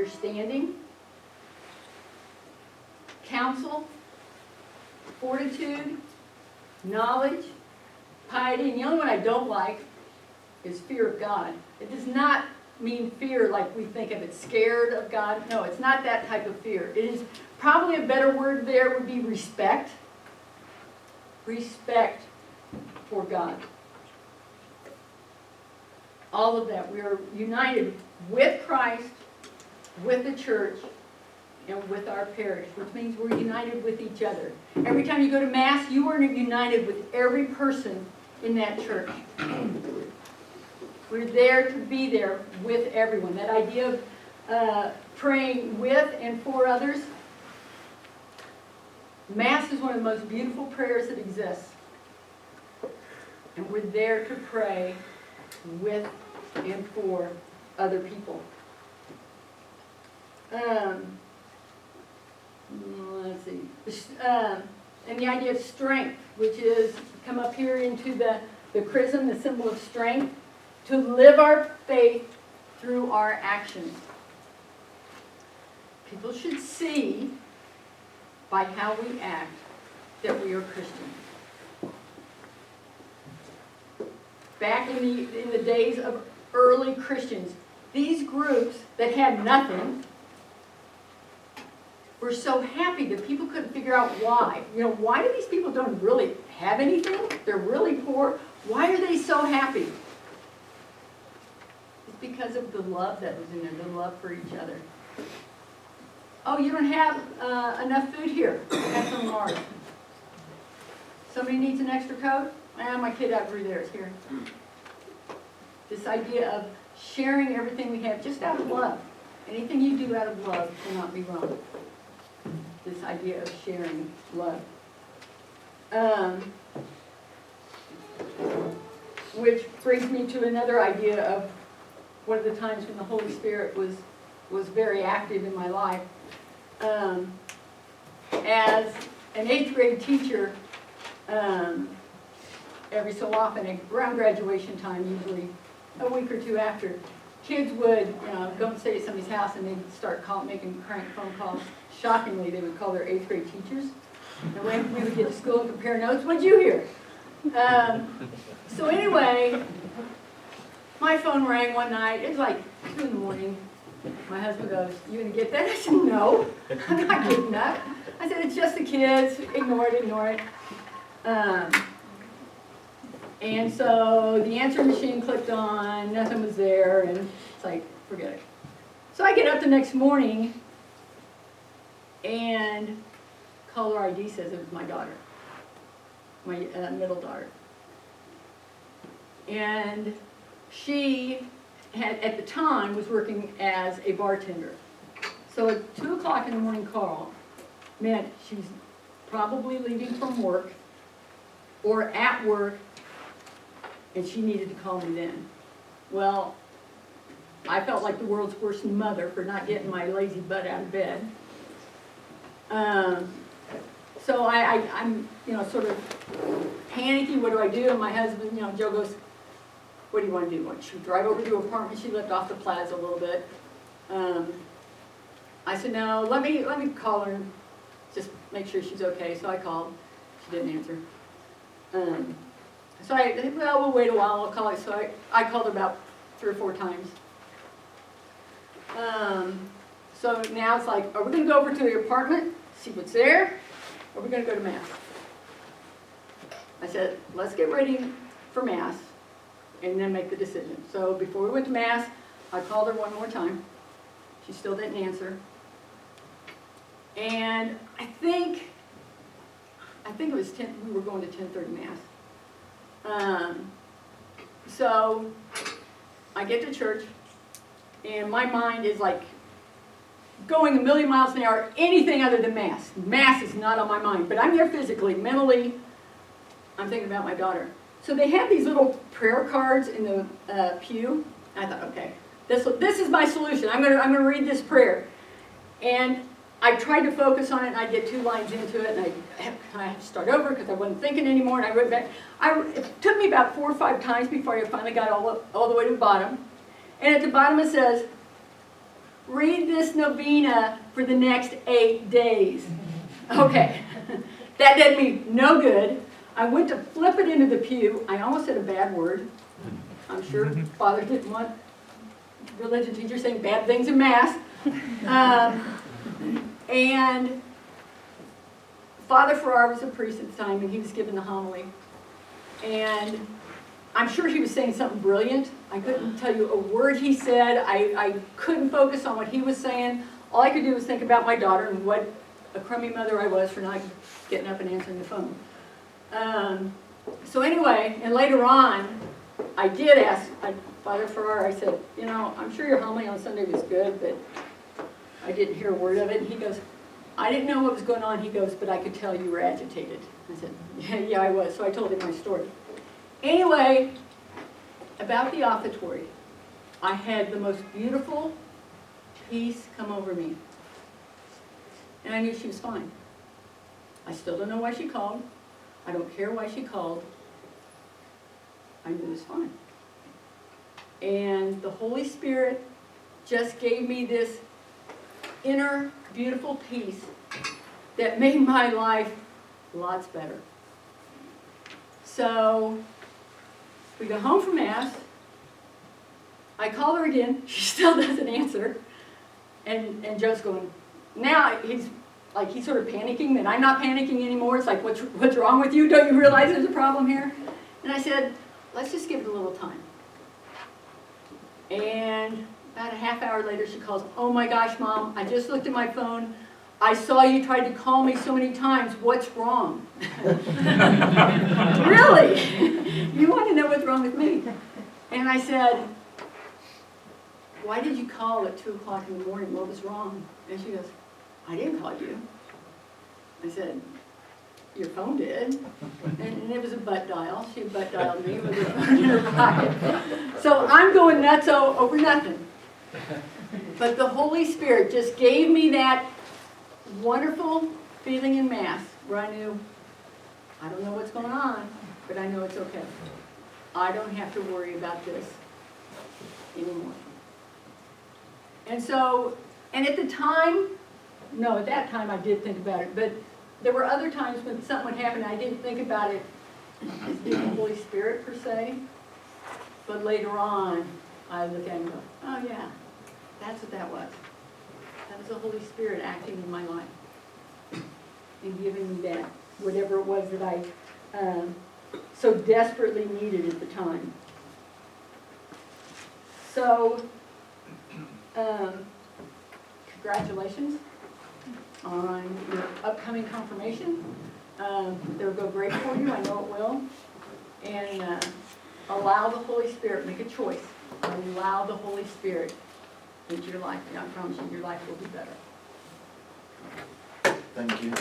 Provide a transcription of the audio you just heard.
understanding, counsel, fortitude, knowledge, piety. And the only one I don't like is fear of God. It does not mean fear like we think of it, scared of God. No, it's not that type of fear. It is probably a better word there would be respect. Respect for God. All of that. We are united with Christ, with the church, and with our parish, which means we're united with each other. Every time you go to Mass, you are united with every person in that church. We're there to be there with everyone. That idea of praying with and for others. Mass is one of the most beautiful prayers that exists. And we're there to pray with and for other people. Let's see. And the idea of strength, which is come up here into the chrism, the symbol of strength, to live our faith through our actions. People should see by how we act that we are Christian. Back in the days of early Christians, these groups that had nothing were so happy that people couldn't figure out why. You know, why do these people don't really have anything? They're really poor. Why are they so happy? It's because of the love that was in there, the love for each other. Oh, you don't have enough food here. Have some of ours. Somebody needs an extra coat? My kid over there is here. This idea of sharing everything we have just out of love. Anything you do out of love cannot be wrong. This idea of sharing love. Which brings me to another idea of one of the times when the Holy Spirit was very active in my life. As an 8th grade teacher, every so often, around graduation time, usually a week or two after, kids would go and stay at somebody's house and they'd start making crank phone calls. Shockingly, they would call their 8th grade teachers. And when we would get to school and compare notes, what'd you hear? So anyway, my phone rang one night. It was like 2 in the morning. My husband goes, "You gonna get that?" I said, "No, I'm not getting that." I said, "It's just the kids. Ignore it." And so the answering machine clicked on, nothing was there, and it's like, forget it. So I get up the next morning, and caller ID says it was my daughter, my middle daughter. And she had, at the time, was working as a bartender. So a 2 o'clock in the morning call meant she's probably leaving from work or at work, and she needed to call me then. Well, I felt like the world's worst mother for not getting my lazy butt out of bed. So I'm sort of panicky. What do I do? And my husband, Joe goes, "What do you want to do? Should we drive over to her apartment?" She lived off the plaza a little bit. I said, "No, let me call her and just make sure she's okay." So I called. She didn't answer. So we'll wait a while. I'll call her. So I called her about 3 or 4 times. So now it's like, are we going to go over to the apartment, see what's there, or are we going to go to Mass? I said, let's get ready for Mass and then make the decision. So before we went to Mass, I called her one more time. She still didn't answer. And I think it was we were going to 10:30 Mass. So I get to church, and my mind is like going a million miles an hour, anything other than Mass. Mass is not on my mind, but I'm there physically. Mentally, I'm thinking about my daughter. So they have these little prayer cards in the pew. I thought, okay, this is my solution. I'm gonna read this prayer. And I tried to focus on it, and I'd get 2 lines into it, and I had to start over because I wasn't thinking anymore, and I went back. It took me about 4 or 5 times before I finally got all the way to the bottom. And at the bottom it says, read this novena for the next 8 days. Okay, that did me no good. I went to flip it into the pew. I almost said a bad word. I'm sure Father didn't want religion teachers saying bad things in Mass. And Father Farrar was a priest at the time, and he was giving the homily. And I'm sure he was saying something brilliant. I couldn't tell you a word he said. I couldn't focus on what he was saying. All I could do was think about my daughter and what a crummy mother I was for not getting up and answering the phone. So anyway, and later on, I did ask Father Farrar, I said, you know, I'm sure your homily on Sunday was good, but I didn't hear a word of it. And he goes, I didn't know what was going on. He goes, but I could tell you were agitated. I said, yeah, I was. So I told him my story. Anyway, about the offertory, I had the most beautiful peace come over me. And I knew she was fine. I still don't know why she called. I don't care why she called. I knew it was fine. And the Holy Spirit just gave me this inner beautiful peace that made my life lots better. So we go home from Mass. I call her again. She still doesn't answer. And Joe's going, now he's sort of panicking, and I'm not panicking anymore. It's like, what's wrong with you? Don't you realize there's a problem here? And I said, let's just give it a little time. And about a half hour later, she calls, oh my gosh, Mom, I just looked at my phone. I saw you tried to call me so many times. What's wrong? Really? You want to know what's wrong with me? And I said, why did you call at 2 o'clock in the morning? What was wrong? And she goes, I didn't call you. I said, your phone did. And it was a butt dial. She butt dialed me with her phone in her pocket. So I'm going nuts over nothing. But the Holy Spirit just gave me that wonderful feeling in Mass where I knew, I don't know what's going on, but I know it's okay. I don't have to worry about this anymore. And so, and at the time, no, at that time I did think about it, but there were other times when something would happen and I didn't think about it as being the Holy Spirit per se, but later on I look at it and go, oh yeah, that's what that was. That was the Holy Spirit acting in my life and giving me that, whatever it was that I so desperately needed at the time. So, congratulations on your upcoming confirmation. It'll go great for you, I know it will. And allow the Holy Spirit, make a choice. Allow the Holy Spirit into your life. I promise you, your life will be better. Thank you.